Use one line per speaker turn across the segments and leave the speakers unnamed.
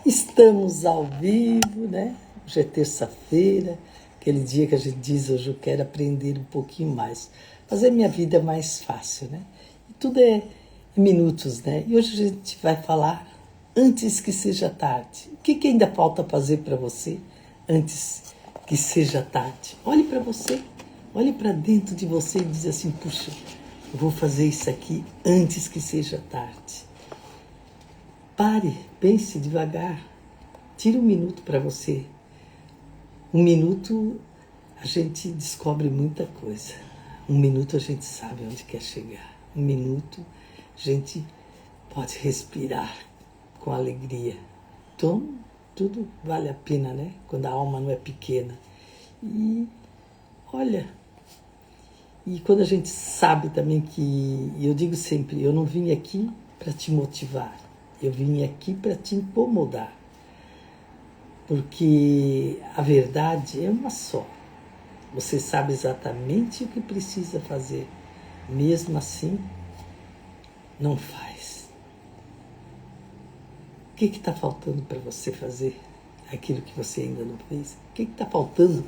Estamos ao vivo, né? Hoje é terça-feira, aquele dia que a gente diz, hoje eu quero aprender um pouquinho mais, fazer minha vida mais fácil, né? E tudo é minutos, né? E hoje a gente vai falar antes que seja tarde. O que ainda falta fazer para você antes que seja tarde? Olhe para você, olhe para dentro de você e diz assim, puxa, eu vou fazer isso aqui antes que seja tarde. Pare, pense devagar, tire um minuto para você. Um minuto a gente descobre muita coisa. Um minuto a gente sabe onde quer chegar. Um minuto a gente pode respirar com alegria. Então, tudo vale a pena, né? Quando a alma não é pequena. E olha, e quando a gente sabe também que, eu digo sempre, eu não vim aqui para te motivar. Eu vim aqui para te incomodar, porque a verdade é uma só. Você sabe exatamente o que precisa fazer, mesmo assim, não faz. O que está faltando para você fazer aquilo que você ainda não fez? O que está faltando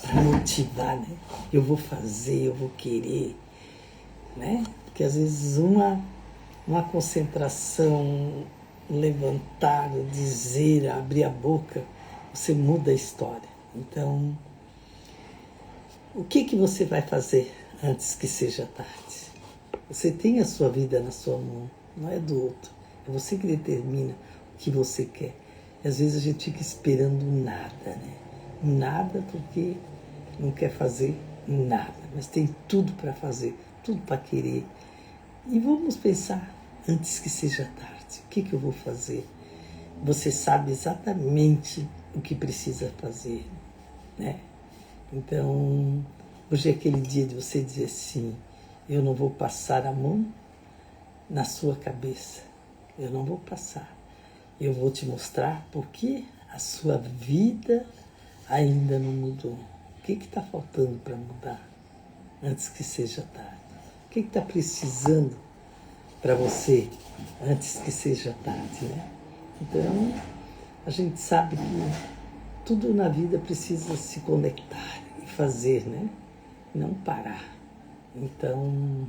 para motivar, né? Eu vou fazer, eu vou querer, né? Porque às vezes uma concentração, levantar, dizer, abrir a boca, você muda a história. Então, o que você vai fazer antes que seja tarde? Você tem a sua vida na sua mão, não é do outro. É você que determina o que você quer. E às vezes a gente fica esperando nada, né? Nada porque não quer fazer nada, mas tem tudo para fazer, tudo para querer. E vamos pensar, antes que seja tarde, o que eu vou fazer? Você sabe exatamente o que precisa fazer, né? Então, hoje é aquele dia de você dizer assim, eu não vou passar a mão na sua cabeça, eu não vou passar. Eu vou te mostrar porque a sua vida ainda não mudou. O que está faltando para mudar antes que seja tarde? O que está precisando para você antes que seja tarde, né? Então, a gente sabe que tudo na vida precisa se conectar e fazer, né? Não parar. Então,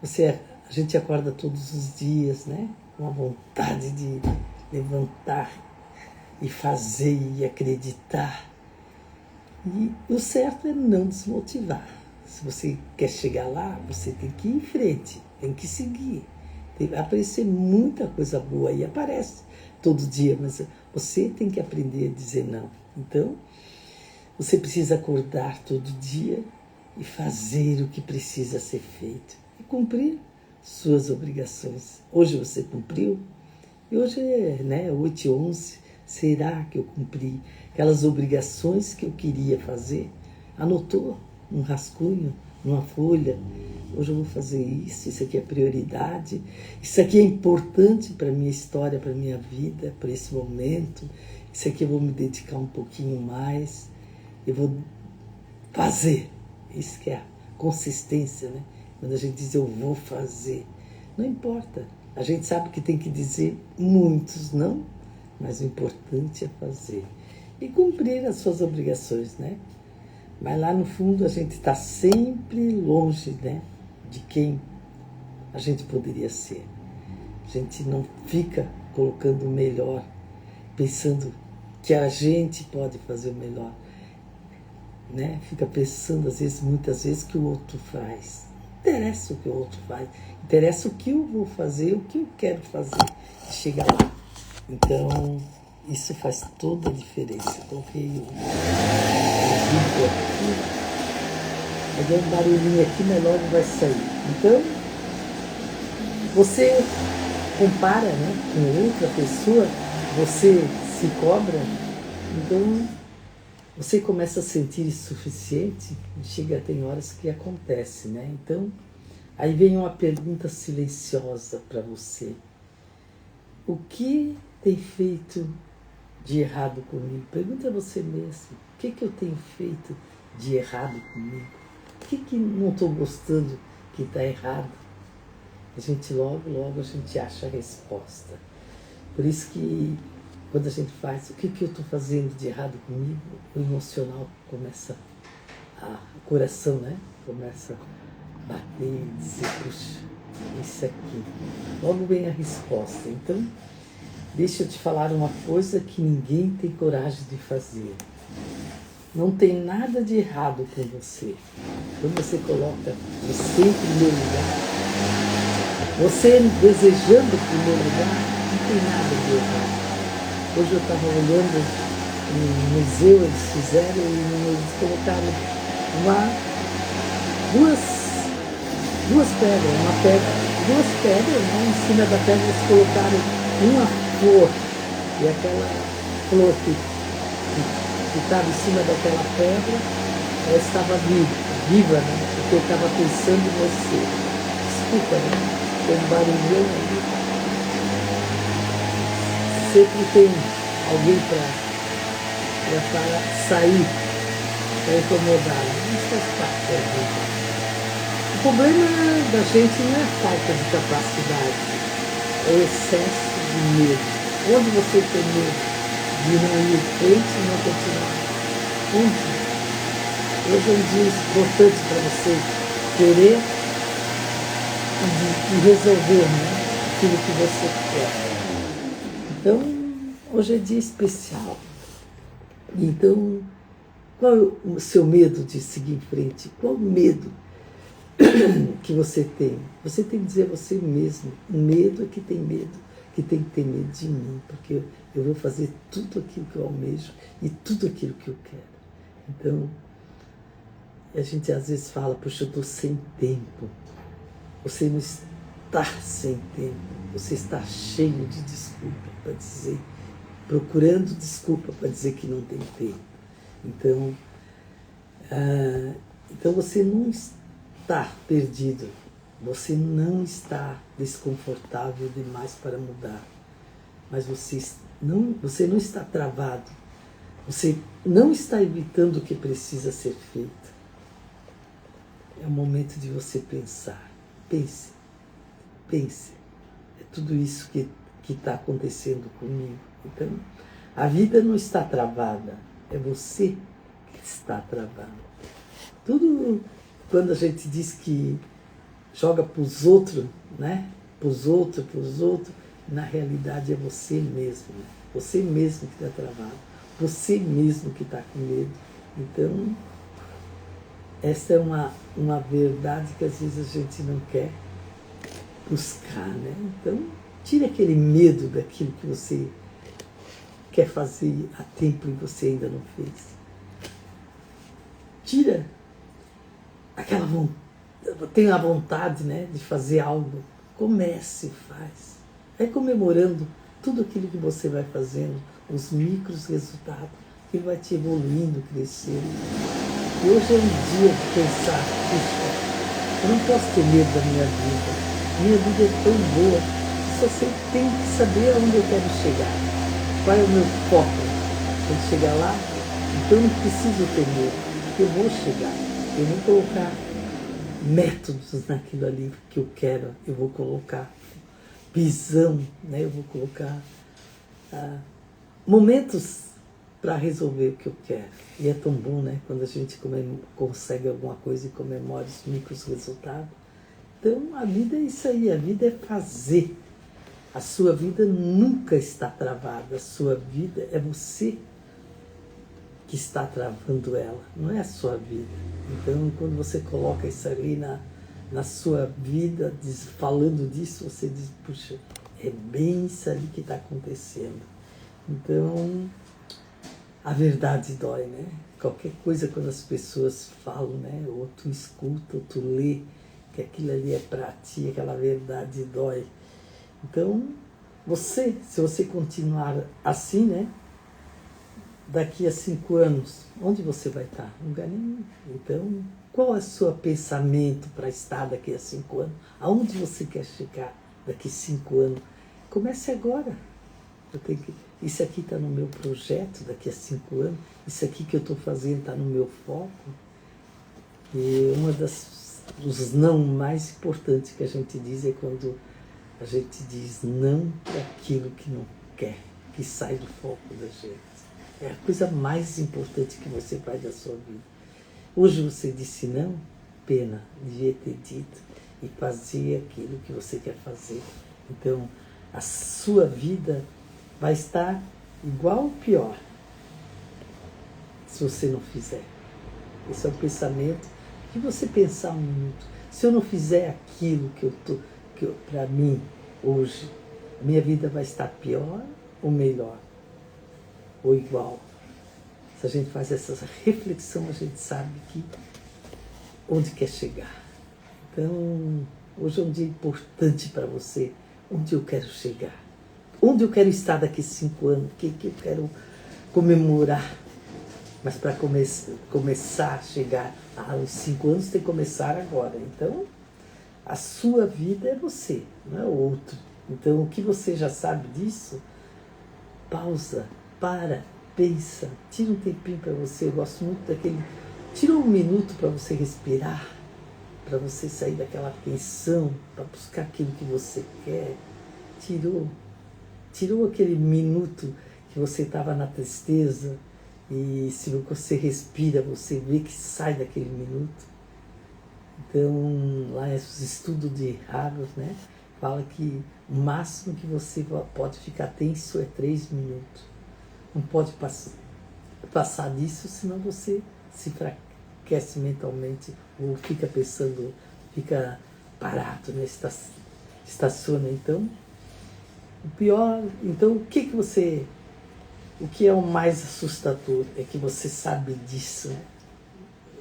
a gente acorda todos os dias, né? Com a vontade de levantar e fazer e acreditar. E o certo é não desmotivar. Se você quer chegar lá, você tem que ir em frente, tem que seguir. Vai aparecer muita coisa boa e aparece todo dia, mas você tem que aprender a dizer não. Então, você precisa acordar todo dia e fazer o que precisa ser feito e cumprir suas obrigações. Hoje você cumpriu? E hoje é, né, 8h11. Será que eu cumpri aquelas obrigações que eu queria fazer? Anotou num rascunho, numa folha? Hoje eu vou fazer isso aqui é prioridade, isso aqui é importante para a minha história, para a minha vida, para esse momento, isso aqui eu vou me dedicar um pouquinho mais, eu vou fazer. Isso que é a consistência, né? Quando a gente diz eu vou fazer, não importa, a gente sabe que tem que dizer muitos não, mas o importante é fazer e cumprir as suas obrigações, né? Mas lá no fundo a gente está sempre longe, né, de quem a gente poderia ser. A gente não fica colocando o melhor, pensando que a gente pode fazer o melhor, né? Fica pensando, muitas vezes, que o outro faz. Não interessa o que o outro faz, interessa o que eu vou fazer, o que eu quero fazer e chegar lá. Então, isso faz toda a diferença. Coloquei o vídeo aqui, vai dar um barulhinho aqui, mas logo vai sair. Então, você compara, né, com outra pessoa, você se cobra, então você começa a sentir insuficiente e chega, tem horas que acontece, né? Então, aí vem uma pergunta silenciosa para você. O que tem feito de errado comigo? Pergunta a você mesmo. O que eu tenho feito de errado comigo? O que não estou gostando que está errado? A gente logo a gente acha a resposta. Por isso que quando a gente faz, o que eu estou fazendo de errado comigo, o emocional começa, o coração, né? Começa a bater e dizer, puxa, isso aqui. Logo vem a resposta. Então, deixa eu te falar uma coisa que ninguém tem coragem de fazer. Não tem nada de errado com você. Quando você coloca você em primeiro lugar, você desejando em primeiro lugar, não tem nada de errado. Hoje eu estava olhando no museu, eles fizeram e eles colocaram duas pedras, duas pedras, né? Em cima da pedra eles colocaram uma flor, e aquela flor que estava em cima daquela pedra, ela estava viva, né? Porque eu estava pensando em você. Desculpa, né? Tem um barulhão ali. Sempre tem alguém para sair, para incomodar. Isso faz parte da vida. O problema da gente não é a falta de capacidade, é o excesso de medo. Onde você tem medo de não ir em frente e não continuar? Onde? Hoje é um dia importante para você querer e resolver, né, aquilo que você quer. Então, hoje é dia especial. Então, qual é o seu medo de seguir em frente? Qual o medo que você tem? Você tem que dizer a você mesmo, o medo é que tem medo, que tem que ter medo de mim, porque eu vou fazer tudo aquilo que eu almejo e tudo aquilo que eu quero. Então, a gente às vezes fala, puxa, eu estou sem tempo. Você não está sem tempo, você está cheio de desculpa para dizer, procurando desculpa para dizer que não tem tempo. Então você não está perdido, você não está desconfortável demais para mudar, mas você não está travado, você não está evitando o que precisa ser feito. É o momento de você pensar. Pense. É tudo isso que está acontecendo comigo. Então, a vida não está travada, é você que está travado. Tudo quando a gente diz que joga para os outros, né? Para os outros, na realidade é você mesmo. Né? Você mesmo que está travado, você mesmo que está com medo. Então, essa é uma verdade que às vezes a gente não quer buscar, né? Então, tire aquele medo daquilo que você quer fazer há tempo e você ainda não fez. Tira aquela vontade, tem a vontade, né, de fazer algo. Comece, faz. Vai comemorando tudo aquilo que você vai fazendo, os micros resultados, que vai te evoluindo, crescendo. E hoje é um dia de pensar, puxa, eu não posso ter medo da minha vida. Minha vida é tão boa, só sei que tenho que saber aonde eu quero chegar. Qual é o meu foco? Quando chegar lá, então eu não preciso ter medo, porque eu vou chegar. Eu vou colocar métodos naquilo ali que eu quero, eu vou colocar visão, né? Eu vou colocar momentos para resolver o que eu quero. E é tão bom, né? Quando a gente consegue alguma coisa e comemora os micros resultados. Então, a vida é isso aí, a vida é fazer. A sua vida nunca está travada, a sua vida é você que está travando ela, não é a sua vida. Então, quando você coloca isso ali na sua vida, falando disso, você diz, puxa, é bem isso ali que está acontecendo. Então, a verdade dói, né? Qualquer coisa quando as pessoas falam, né? Ou tu escuta, ou tu lê, que aquilo ali é para ti, aquela verdade dói. Então, se você continuar assim, né? Daqui a 5 anos, onde você vai estar? Em lugar nenhum. Então, qual é o seu pensamento para estar daqui a 5 anos? Aonde você quer chegar daqui a 5 anos? Comece agora. Isso aqui está no meu projeto daqui a 5 anos. Isso aqui que eu estou fazendo está no meu foco. E dos não mais importantes que a gente diz é quando a gente diz não para aquilo que não quer, que sai do foco da gente. É a coisa mais importante que você faz da sua vida. Hoje você disse não, pena, devia ter dito e fazer aquilo que você quer fazer. Então, a sua vida vai estar igual ou pior se você não fizer. Esse é o pensamento que você pensar um minuto. Se eu não fizer aquilo para mim hoje, minha vida vai estar pior ou melhor? Ou igual? Se a gente faz essa reflexão, a gente sabe que onde quer chegar. Então, hoje é um dia importante para você. Onde eu quero chegar? Onde eu quero estar daqui 5 anos? O que eu quero comemorar? Mas para começar a chegar aos 5 anos, tem que começar agora. Então, a sua vida é você, não é o outro. Então, o que você já sabe disso, pausa, para, pensa, tira um tempinho para você. Eu gosto muito daquele... Tira um minuto para você respirar, para você sair daquela tensão, para buscar aquilo que você quer. Tirou aquele minuto que você estava na tristeza, e se você respira, você vê que sai daquele minuto. Então, lá os estudos de Harvard, né, fala que o máximo que você pode ficar tenso é 3 minutos. Não pode passar disso, senão você se enfraquece mentalmente ou fica pensando, fica parado, né, estaciona. Então, o pior, então o que é o mais assustador é que você sabe disso, né?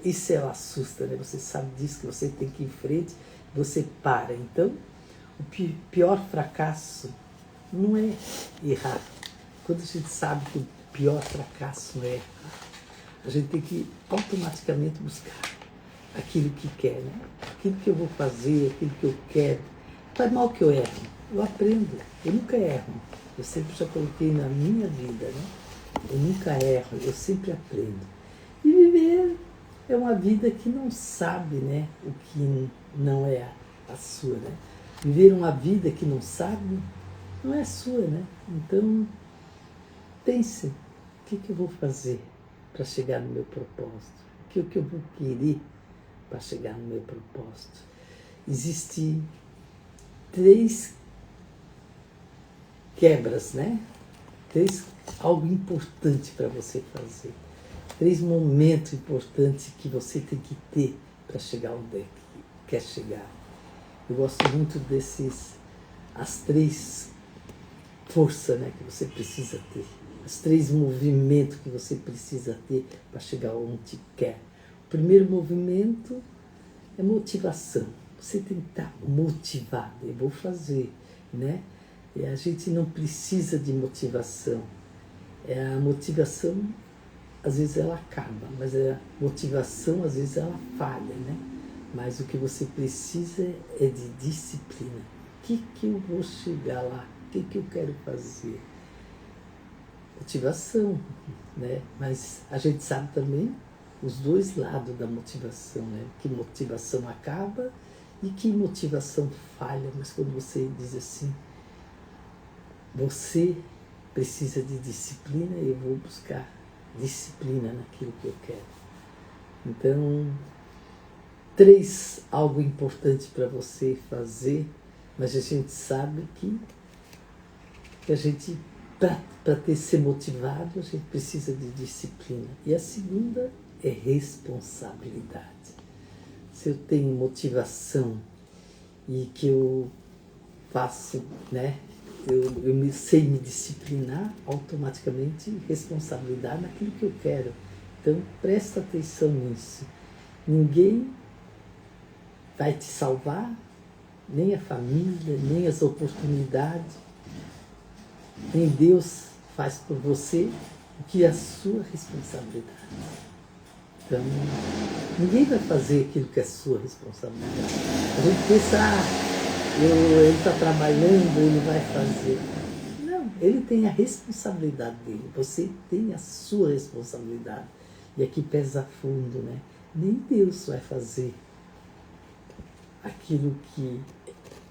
Isso é o assusta, né? Você sabe disso, que você tem que ir em frente, você para. Então, o pior fracasso não é errar. Quando a gente sabe que o pior fracasso não é errar, a gente tem que automaticamente buscar aquilo que quer, né? Aquilo que eu vou fazer, aquilo que eu quero. Faz mal que eu erro, eu aprendo, eu nunca erro. Eu sempre já coloquei na minha vida, né? Eu nunca erro, eu sempre aprendo. E viver é uma vida que não sabe, né, o que não é a sua, né? Viver uma vida que não sabe não é sua, né? Então, pense, o que eu vou fazer para chegar no meu propósito? O que eu vou querer para chegar no meu propósito? Existem 3 quebras, né? 3 algo importante para você fazer. 3 momentos importantes que você tem que ter para chegar onde quer chegar. Eu gosto muito as 3 forças, né, que você precisa ter. Os 3 movimentos que você precisa ter para chegar onde quer. O primeiro movimento é motivação. Você tem que estar motivado. Eu vou fazer, né? E a gente não precisa de motivação. A motivação, às vezes ela acaba, mas a motivação, às vezes ela falha, né? Mas o que você precisa é de disciplina. O que eu vou chegar lá? O que eu quero fazer? Motivação, né? Mas a gente sabe também os 2 lados da motivação, né? Que motivação acaba e que motivação falha. Mas quando você diz assim, você precisa de disciplina e eu vou buscar disciplina naquilo que eu quero. Então, 3, algo importante para você fazer, mas a gente sabe que a gente, para ser motivado, a gente precisa de disciplina. E a segunda é responsabilidade. Se eu tenho motivação e que eu faço, né? Eu sei me disciplinar, automaticamente responsabilidade naquilo que eu quero. Então, presta atenção nisso. Ninguém vai te salvar, nem a família, nem as oportunidades. Nem Deus faz por você o que é a sua responsabilidade. Então, ninguém vai fazer aquilo que é a sua responsabilidade. A gente pensa, ele está trabalhando, ele vai fazer. Não, ele tem a responsabilidade dele, você tem a sua responsabilidade. E aqui pesa fundo, né? Nem Deus vai fazer aquilo que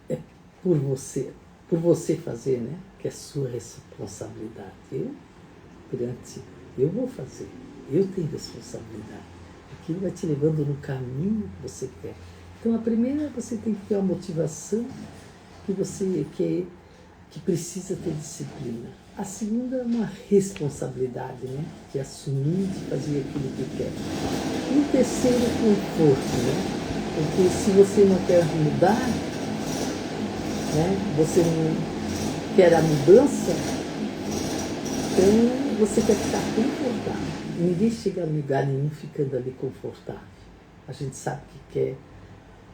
é por você fazer, né? que é sua responsabilidade. Eu vou fazer, eu tenho responsabilidade. Aquilo vai te levando no caminho que você quer. Então, a primeira, você tem que ter uma motivação que precisa ter disciplina. A segunda é uma responsabilidade, né? De assumir, de fazer aquilo que quer. E o terceiro, conforto, né? Porque se você não quer mudar, né? Você não quer a mudança, então você quer ficar confortável. Ninguém chega a lugar nenhum ficando ali confortável. A gente sabe que quer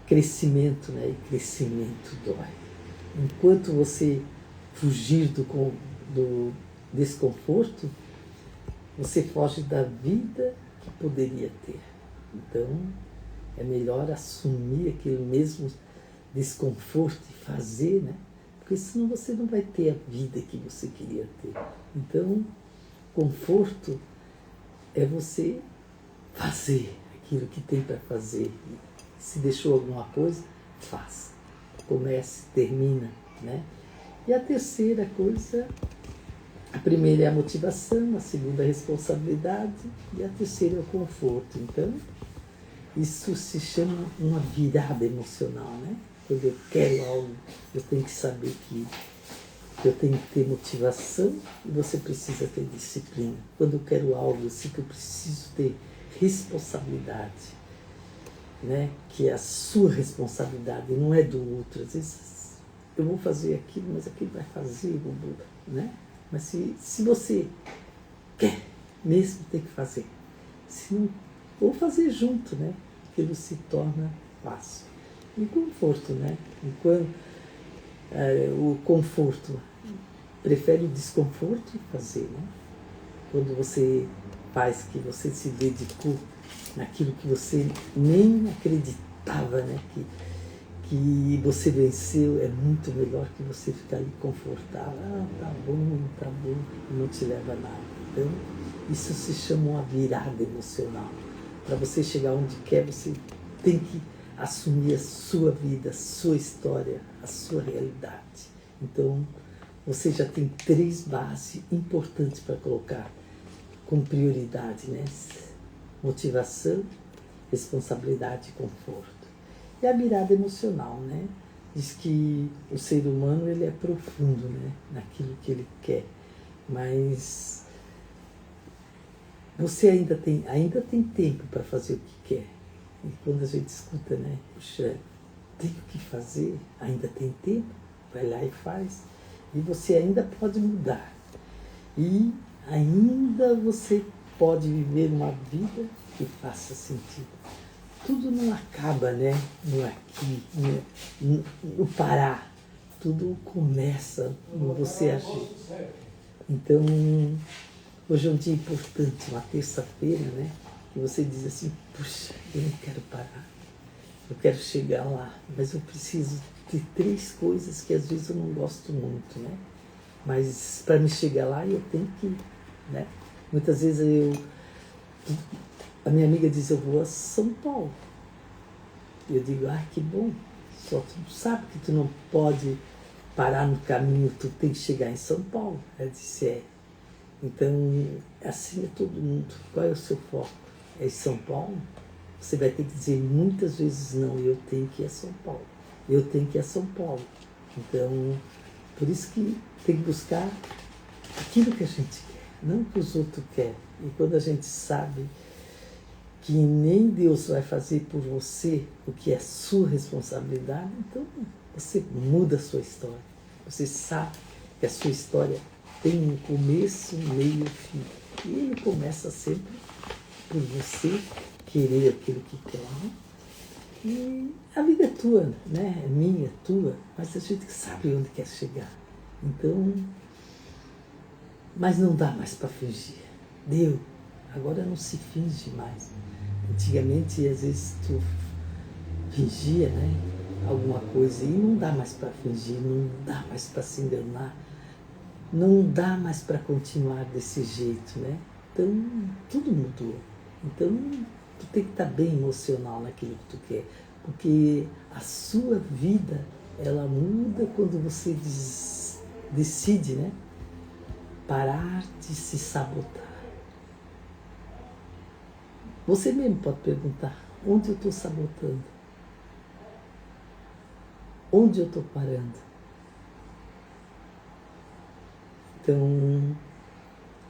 crescimento, né? E crescimento dói. Enquanto você fugir do desconforto, você foge da vida que poderia ter. Então, é melhor assumir aquele mesmo desconforto e fazer, né? Porque senão você não vai ter a vida que você queria ter. Então, conforto é você fazer aquilo que tem para fazer. Se deixou alguma coisa, faça. Comece, termina, né? E a terceira coisa, a primeira é a motivação, a segunda é a responsabilidade e a terceira é o conforto. Então, isso se chama uma virada emocional, né? Quando eu quero algo, eu tenho que saber que eu tenho que ter motivação e você precisa ter disciplina. Quando eu quero algo, eu sei que eu preciso ter responsabilidade, né? Que é a sua responsabilidade, não é do outro. Às vezes eu vou fazer aquilo, mas aquilo vai fazer, né? Mas se você quer mesmo, tem que fazer. Se não, ou fazer junto, né? Aquilo se torna fácil. E conforto, né? Enquanto o conforto prefere o desconforto e fazer, né? Quando você faz que você se dedicou naquilo que você nem acreditava, né? Que você venceu, é muito melhor que você ficar ali confortável. Ah, tá bom, e não te leva a nada. Então, isso se chama uma virada emocional. Para você chegar onde quer, você tem que assumir a sua vida, a sua história, a sua realidade. Então, você já tem 3 bases importantes para colocar como prioridade, né? Motivação, responsabilidade e conforto. E a virada emocional, né? Diz que o ser humano ele é profundo, né? Naquilo que ele quer, mas você ainda tem tempo para fazer o que quer. E quando a gente escuta, né? Puxa, tem o que fazer, ainda tem tempo, vai lá e faz. E você ainda pode mudar. E ainda você pode viver uma vida que faça sentido. Tudo não acaba, né? No aqui, no parar. Tudo começa no você agir. Então, hoje é um dia importante, uma terça-feira, né? Que você diz assim, puxa, eu não quero parar. Eu quero chegar lá, mas eu preciso ter 3 coisas que às vezes eu não gosto muito, né? Mas para me chegar lá eu tenho que, né? Muitas vezes a minha amiga diz, eu vou a São Paulo. E eu digo, que bom, só tu sabe que tu não pode parar no caminho, tu tem que chegar em São Paulo. Ela disse, Então, assim é todo mundo. Qual é o seu foco? É em São Paulo? Você vai ter que dizer muitas vezes não, eu tenho que ir a São Paulo. Eu tenho que ir a São Paulo. Então, por isso que tem que buscar aquilo que a gente quer, não o que os outros querem. E quando a gente sabe que nem Deus vai fazer por você o que é sua responsabilidade, então você muda a sua história. Você sabe que a sua história tem um começo, meio e fim. E ele começa sempre por você querer aquilo que quer, né? E a vida é tua, né? É minha, é tua, mas a gente sabe onde quer chegar. Então, mas não dá mais para fingir. Deu. Agora não se finge mais. Antigamente, às vezes, tu fingia, né? Alguma coisa e não dá mais para fingir, não dá mais para se enganar, não dá mais para continuar desse jeito, né? Então, tudo mudou. Então, tu tem que estar bem emocional naquilo que tu quer, porque a sua vida, ela muda quando você diz decide, né, parar de se sabotar. Você mesmo pode perguntar, onde eu estou sabotando? Onde eu estou parando? Então,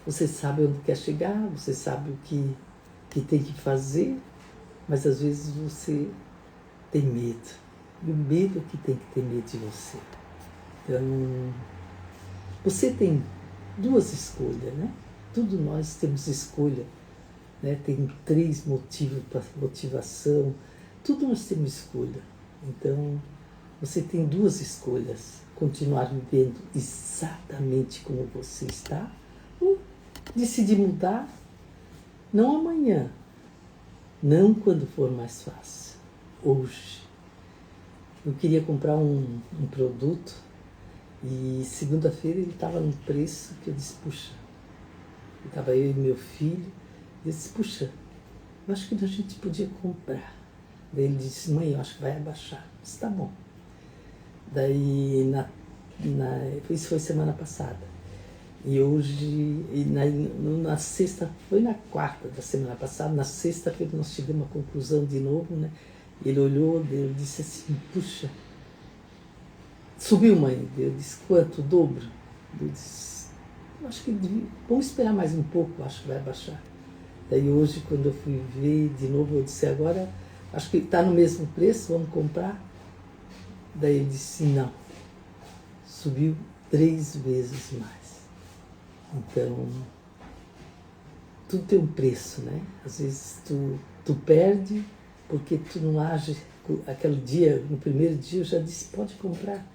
você sabe onde quer chegar, você sabe o que tem que fazer, mas às vezes você tem medo. E o medo é que tem que ter medo de você. Então, você tem duas escolhas, né? Todos nós temos escolha, né? Tem 3 motivos para motivação, tudo nós temos escolha. Então, você tem 2 escolhas: continuar vivendo exatamente como você está, ou decidir mudar, não amanhã, não quando for mais fácil, hoje. Eu queria comprar um produto e segunda-feira ele estava num preço que eu disse, puxa, estava eu e meu filho, eu disse, puxa, eu acho que a gente podia comprar. Daí ele disse, mãe, eu acho que vai abaixar. Eu disse, tá bom. Daí, isso foi semana passada. E hoje, na sexta, foi na quarta da semana passada, na sexta-feira nós tivemos uma conclusão de novo, né? Ele olhou, ele disse assim, puxa, subiu, mãe. Eu disse, quanto? O dobro? Eu disse, eu acho que vamos esperar mais um pouco, acho que vai baixar. Daí hoje, quando eu fui ver de novo, eu disse, agora, acho que está no mesmo preço, vamos comprar? Daí ele disse, não, subiu 3 vezes mais. Então, tudo tem um preço, né? Às vezes tu perde porque tu não age. Aquele dia, no primeiro dia eu já disse, pode comprar,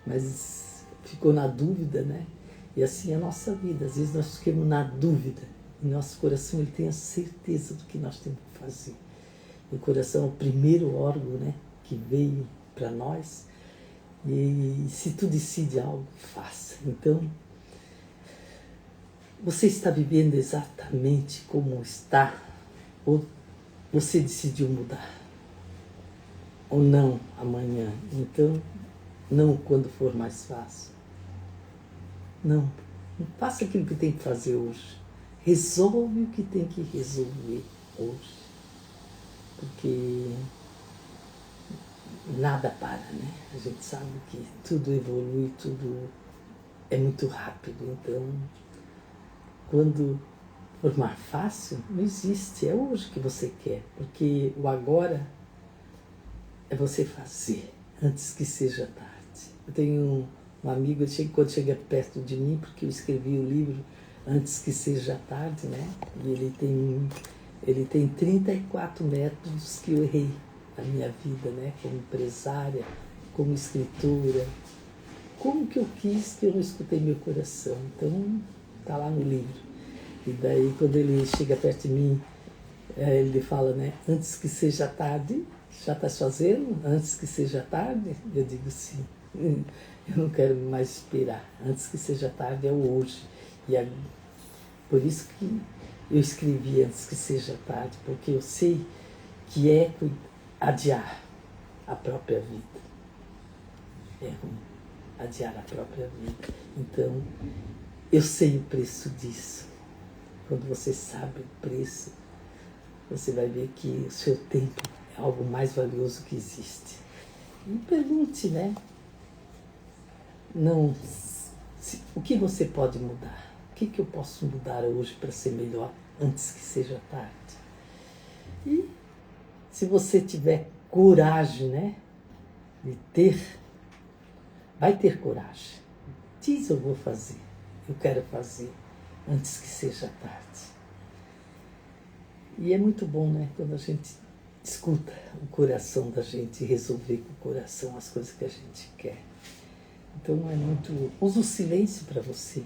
mas ficou na dúvida, né? E assim é a nossa vida, às vezes nós ficamos na dúvida, e nosso coração ele tem a certeza do que nós temos que fazer. E o coração é o primeiro órgão, né, que veio para nós, e se tu decide algo, faça. Então, você está vivendo exatamente como está, ou você decidiu mudar? Ou não amanhã? Então, não quando for mais fácil. Não. Faça aquilo que tem que fazer hoje. Resolve o que tem que resolver hoje. Porque nada para, né? A gente sabe que tudo evolui, tudo é muito rápido. Então, quando for mais fácil, não existe. É hoje que você quer. Porque o agora é você fazer, antes que seja tarde. Eu tenho um amigo, quando chega perto de mim, porque eu escrevi o livro Antes que Seja Tarde, né? E ele tem 34 métodos que eu errei na minha vida, né? Como empresária, como escritora, como que eu quis que eu não escutei meu coração. Então, tá lá no livro. E daí, quando ele chega perto de mim, ele fala, né? Antes que seja tarde, já está fazendo? Antes que seja tarde? Eu digo sim. Eu não quero mais esperar. Antes que seja tarde é o hoje. E por isso que eu escrevi Antes que Seja Tarde, porque eu sei que é adiar a própria vida. É ruim adiar a própria vida. Então, eu sei o preço disso. Quando você sabe o preço, você vai ver que o seu tempo é algo mais valioso que existe. E pergunte, né? Não, o que você pode mudar? O que eu posso mudar hoje para ser melhor antes que seja tarde? E se você tiver coragem, né? Vai ter coragem. Diz, eu vou fazer, eu quero fazer antes que seja tarde. E é muito bom, né? Quando a gente escuta o coração da gente e resolver com o coração as coisas que a gente quer. Então é muito... Usa o silêncio para você.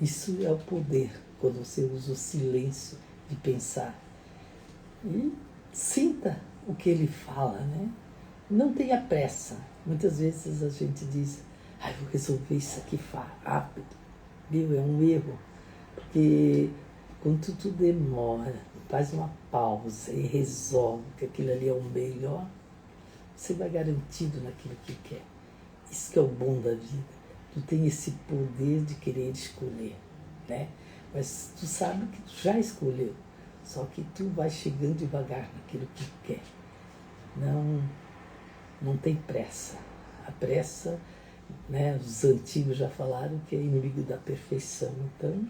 Isso é o poder, quando você usa o silêncio de pensar. E sinta o que ele fala, né? Não tenha pressa. Muitas vezes a gente diz, vou resolver isso aqui rápido. Viu? É um erro. Porque quando tu demora, faz uma pausa e resolve que aquilo ali é o melhor, você vai garantido naquilo que quer. Isso que é o bom da vida. Tu tem esse poder de querer escolher, né? Mas tu sabe que tu já escolheu, só que tu vai chegando devagar naquilo que tu quer. Não tem pressa. A pressa, né, os antigos já falaram que é inimigo da perfeição. Então,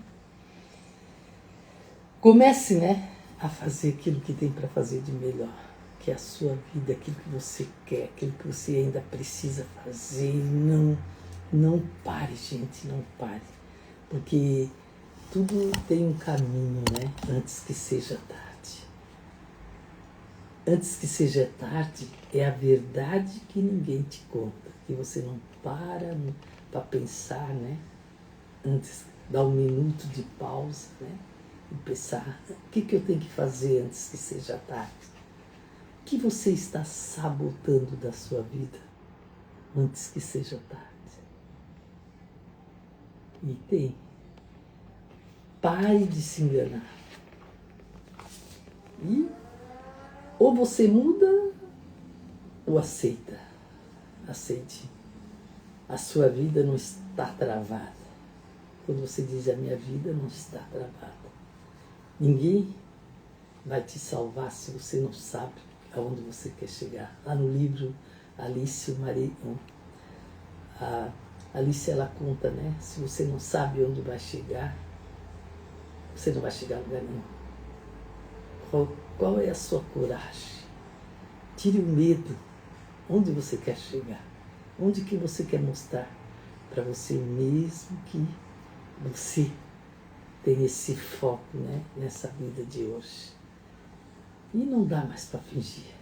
comece, né, a fazer aquilo que tem para fazer de melhor, que é a sua vida, aquilo que você quer, aquilo que você ainda precisa fazer. Não pare, gente, não pare. Porque tudo tem um caminho, né, antes que seja tarde. Antes que seja tarde é a verdade que ninguém te conta, que você não para pensar, né? Antes, dar um minuto de pausa, né? E pensar, o que eu tenho que fazer antes que seja tarde? O que você está sabotando da sua vida antes que seja tarde? E tem. Pare de se enganar. E ou você muda ou aceita. Aceite. A sua vida não está travada. Quando você diz a minha vida não está travada. Ninguém vai te salvar se você não sabe aonde você quer chegar. Lá no livro Alice, a Alice ela conta, né? Se você não sabe onde vai chegar, você não vai chegar a lugar nenhum. Qual é a sua coragem? Tire o medo. Onde você quer chegar? Onde que você quer mostrar para você mesmo que você tem esse foco, né, nessa vida de hoje? E não dá mais para fingir.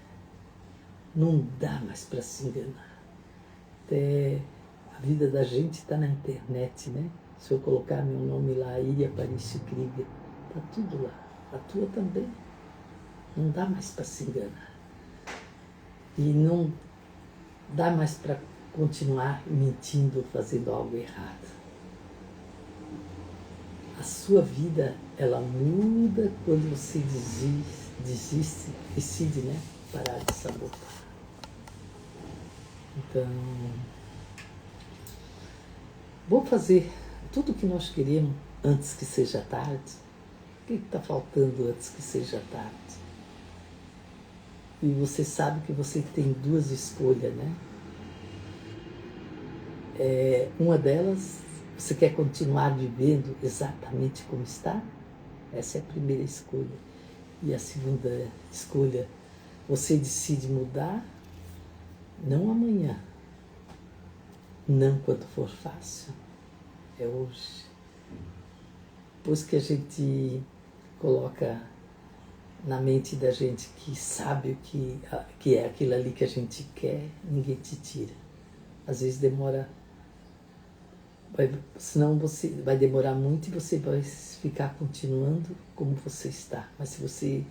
Não dá mais para se enganar. Até a vida da gente está na internet, né? Se eu colocar meu nome lá, Iria Aparício Krieger, está tudo lá. A tua também. Não dá mais para se enganar. E não dá mais para continuar mentindo ou fazendo algo errado. A sua vida, ela muda quando você decide, né, parar de sabotar. Então, vamos fazer tudo o que nós queremos antes que seja tarde. O que está faltando antes que seja tarde? E você sabe que você tem duas escolhas, né? Uma delas, você quer continuar vivendo exatamente como está? Essa é a primeira escolha. E a segunda escolha, você decide mudar, não amanhã, não quando for fácil, é hoje. Pois que a gente coloca na mente da gente que sabe o que é aquilo ali que a gente quer, ninguém te tira. Às vezes demora, senão você vai demorar muito e você vai ficar continuando como você está. Mas se você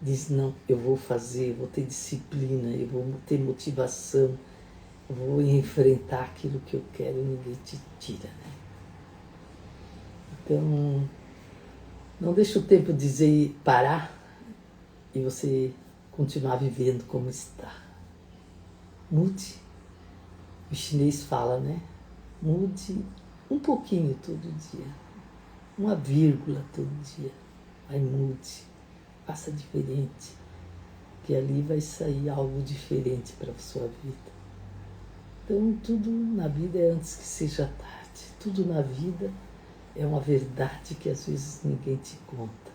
diz, não, eu vou fazer, vou ter disciplina, eu vou ter motivação, eu vou enfrentar aquilo que eu quero, ninguém te tira, né? Então, não deixe o tempo dizer parar e você continuar vivendo como está. Mude. O chinês fala, né? Mude um pouquinho todo dia. Uma vírgula todo dia. Aí mude. Faça diferente. Que ali vai sair algo diferente para a sua vida. Então, tudo na vida é antes que seja tarde. Tudo na vida é uma verdade que às vezes ninguém te conta.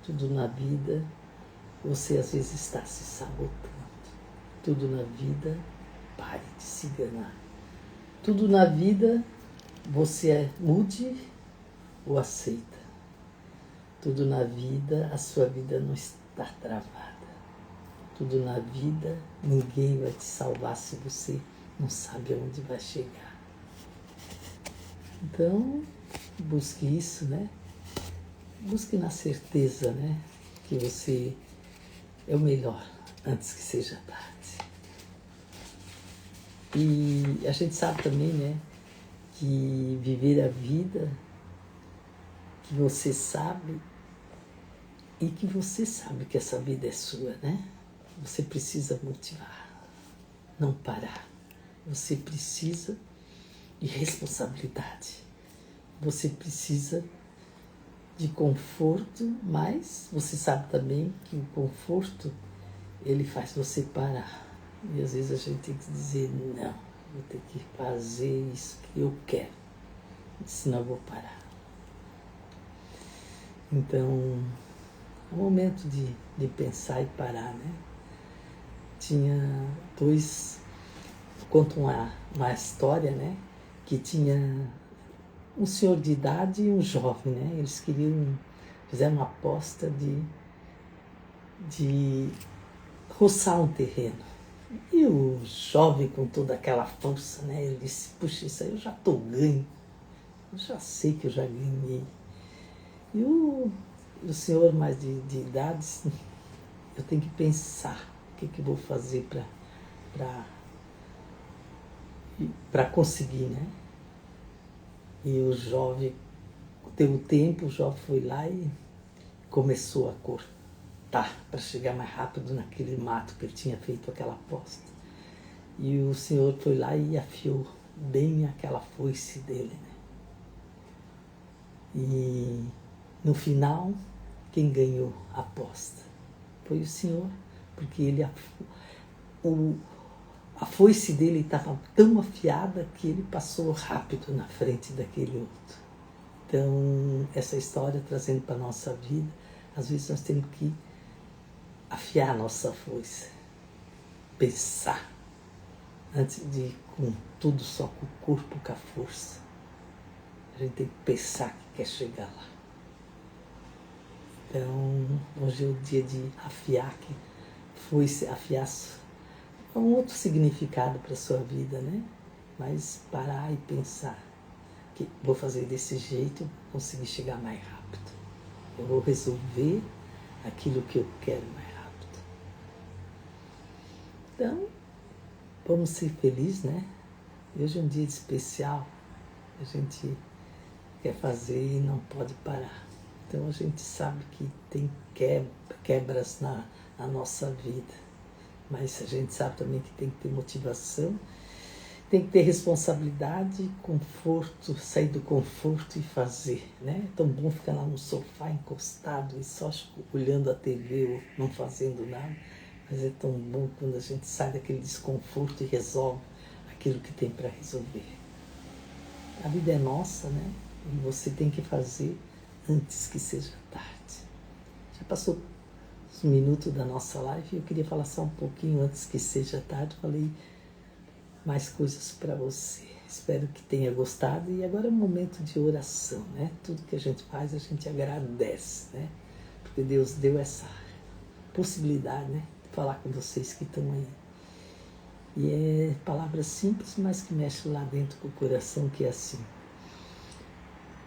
Tudo na vida você às vezes está se sabotando. Tudo na vida, pare de se enganar. Tudo na vida você mude ou aceita. Tudo na vida, a sua vida não está travada. Tudo na vida, ninguém vai te salvar se você não sabe aonde vai chegar. Então, busque isso, né? Busque na certeza, né? Que você é o melhor antes que seja tarde. E a gente sabe também, né? Que viver a vida que você sabe e que você sabe que essa vida é sua, né? Você precisa motivar, não parar. Você precisa e responsabilidade. Você precisa de conforto, mas você sabe também que o conforto, ele faz você parar. E às vezes a gente tem que dizer, não, vou ter que fazer isso que eu quero, senão eu vou parar. Então, é o momento de pensar e parar, né? Tinha dois, conta uma história, né? Que tinha um senhor de idade e um jovem, né? Eles fizeram uma aposta de roçar um terreno. E o jovem, com toda aquela força, né? Ele disse, puxa, isso aí eu já estou ganho. Eu já sei que eu já ganhei. E o senhor mais de idade disse, eu tenho que pensar o que eu vou fazer para conseguir, né? E o jovem, deu o tempo, o jovem foi lá e começou a cortar para chegar mais rápido naquele mato que ele tinha feito aquela aposta. E o senhor foi lá e afiou bem aquela foice dele, né? E no final, quem ganhou a aposta foi o senhor, porque ele a foice dele estava tão afiada que ele passou rápido na frente daquele outro. Então, essa história trazendo para a nossa vida, às vezes nós temos que afiar a nossa foice, pensar, antes de ir com tudo só com o corpo, com a força. A gente tem que pensar que quer chegar lá. Então, hoje é o dia de afiar, que foice, afiar é um outro significado para a sua vida, né? Mas parar e pensar que vou fazer desse jeito, conseguir chegar mais rápido. Eu vou resolver aquilo que eu quero mais rápido. Então, vamos ser felizes, né? Hoje é um dia especial. A gente quer fazer e não pode parar. Então, a gente sabe que tem quebras na nossa vida. Mas a gente sabe também que tem que ter motivação, tem que ter responsabilidade, conforto, sair do conforto e fazer, né? É tão bom ficar lá no sofá encostado e só olhando a TV ou não fazendo nada, mas é tão bom quando a gente sai daquele desconforto e resolve aquilo que tem para resolver. A vida é nossa, né? E você tem que fazer antes que seja tarde. Já passou um minuto da nossa live, eu queria falar só um pouquinho antes que seja tarde, falei mais coisas para você. Espero que tenha gostado e agora é um momento de oração, né? Tudo que a gente faz, a gente agradece, né? Porque Deus deu essa possibilidade, né? De falar com vocês que estão aí. E é palavras simples, mas que mexem lá dentro com o coração, que é assim: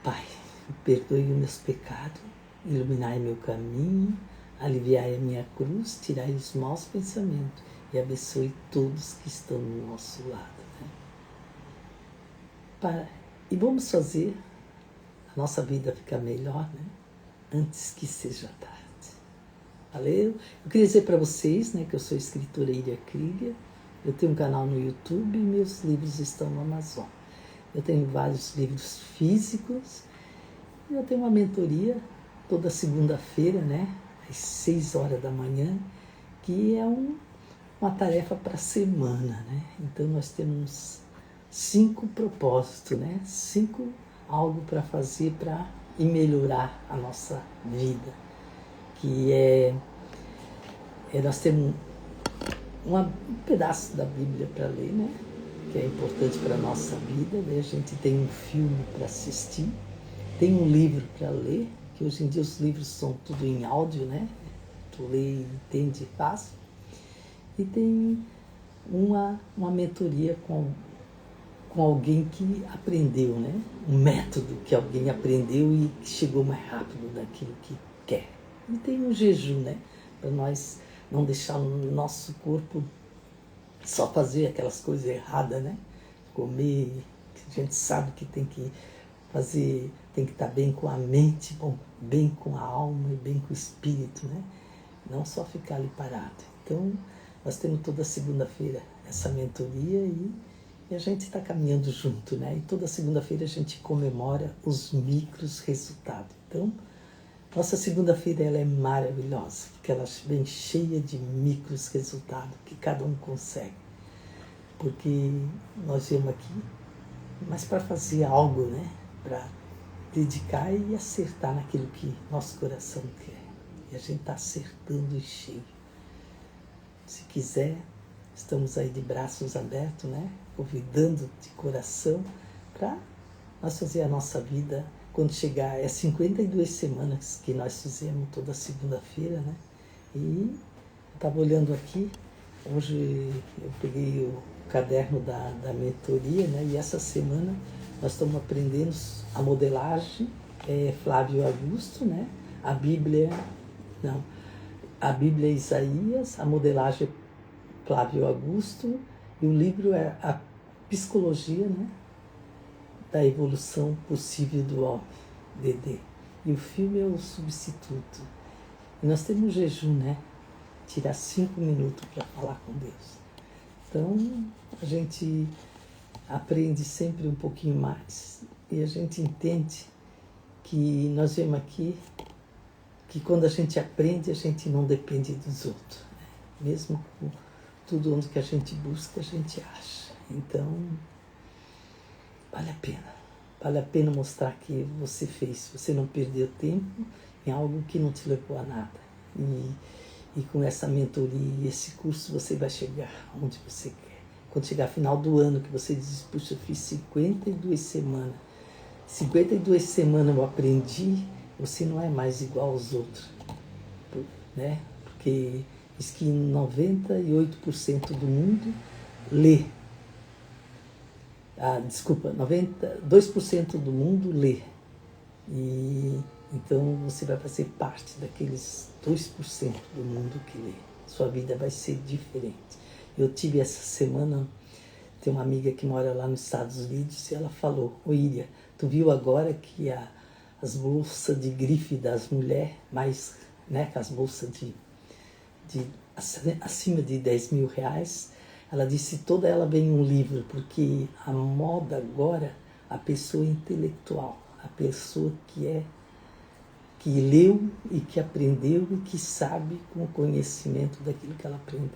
Pai, perdoe os meus pecados, iluminai meu caminho, aliviai a minha cruz, tirai os maus pensamentos e abençoe todos que estão no nosso lado. Né? E vamos fazer a nossa vida ficar melhor, né? Antes que seja tarde. Valeu? Eu queria dizer para vocês, né, que eu sou escritora Iria Krieger, eu tenho um canal no YouTube e meus livros estão no Amazon. Eu tenho vários livros físicos e eu tenho uma mentoria toda segunda-feira, né? Às 6 horas da manhã, que é uma tarefa para a semana, né? Então nós temos 5 propósitos, né? 5 algo para fazer para melhorar a nossa vida, que nós temos um pedaço da Bíblia para ler, né? Que é importante para a nossa vida, né? A gente tem um filme para assistir, tem um livro para ler, que hoje em dia os livros são tudo em áudio, né? Tu lê, entende fácil. E tem uma mentoria com alguém que aprendeu, né? Um método que alguém aprendeu e que chegou mais rápido daquilo que quer. E tem um jejum, né? Para nós não deixar o nosso corpo só fazer aquelas coisas erradas, né? Comer, a gente sabe que tem que fazer, tem que estar bem com a mente, bem com a alma e bem com o espírito, né? Não só ficar ali parado. Então, nós temos toda segunda-feira essa mentoria e E a gente está caminhando junto, né? E toda segunda-feira a gente comemora os micros resultados. Então, nossa segunda-feira ela é maravilhosa, porque ela vem cheia de micros resultados que cada um consegue. Porque nós viemos aqui, mas para fazer algo, né? Para dedicar e acertar naquilo que nosso coração quer. E a gente está acertando em cheio. Se quiser, estamos aí de braços abertos, né? Convidando de coração para nós fazer a nossa vida. Quando chegar, 52 semanas que nós fizemos toda segunda-feira, né? E eu estava olhando aqui, hoje eu peguei o caderno da mentoria, né? E essa semana nós estamos aprendendo a modelagem, Flávio Augusto, né? A Bíblia é Isaías, a modelagem é Flávio Augusto, e o livro é a Psicologia, né? Da Evolução Possível do Homem, DD. E o filme é O Substituto. E nós temos um jejum, né? Tirar 5 minutos para falar com Deus. Então, a gente aprende sempre um pouquinho mais. E a gente entende que nós vemos aqui que quando a gente aprende, a gente não depende dos outros. Né? Mesmo com tudo onde que a gente busca, a gente acha. Então, vale a pena. Vale a pena mostrar que você fez. Você não perdeu tempo em algo que não te levou a nada. E com essa mentoria e esse curso você vai chegar onde você quer. Quando chegar final do ano, que você diz, puxa, eu fiz 52 semanas. 52 semanas eu aprendi, você não é mais igual aos outros. Né? Porque diz que 98% do mundo lê. 2% do mundo lê. E então você vai fazer parte daqueles 2% do mundo que lê. Sua vida vai ser diferente. Eu tive essa semana, tem uma amiga que mora lá nos Estados Unidos e ela falou, Iria, tu viu agora que as bolsas de grife das mulheres, mais, né, que as bolsas acima de 10 mil reais, ela disse, toda ela vem um livro, porque a moda agora, a pessoa intelectual, a pessoa que leu e que aprendeu e que sabe com o conhecimento daquilo que ela aprendeu.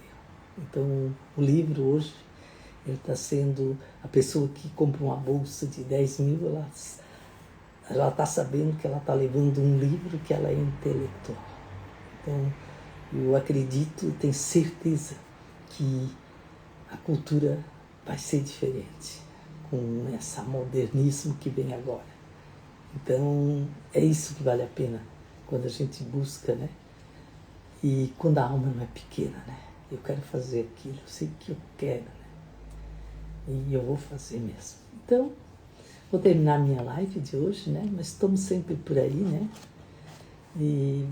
Então, o livro hoje, ele está sendo, a pessoa que compra uma bolsa de 10 mil, ela está sabendo que ela está levando um livro que ela é intelectual. Então, eu acredito, tenho certeza que a cultura vai ser diferente com esse modernismo que vem agora. Então, é isso que vale a pena quando a gente busca, né? E quando a alma não é pequena, né? Eu quero fazer aquilo, eu sei que eu quero, né? E eu vou fazer mesmo. Então, vou terminar minha live de hoje, né? Mas estamos sempre por aí, né? E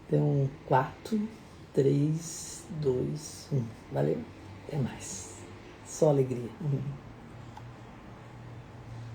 então, 4, 3, 2, 1. Valeu? Até mais. Só alegria.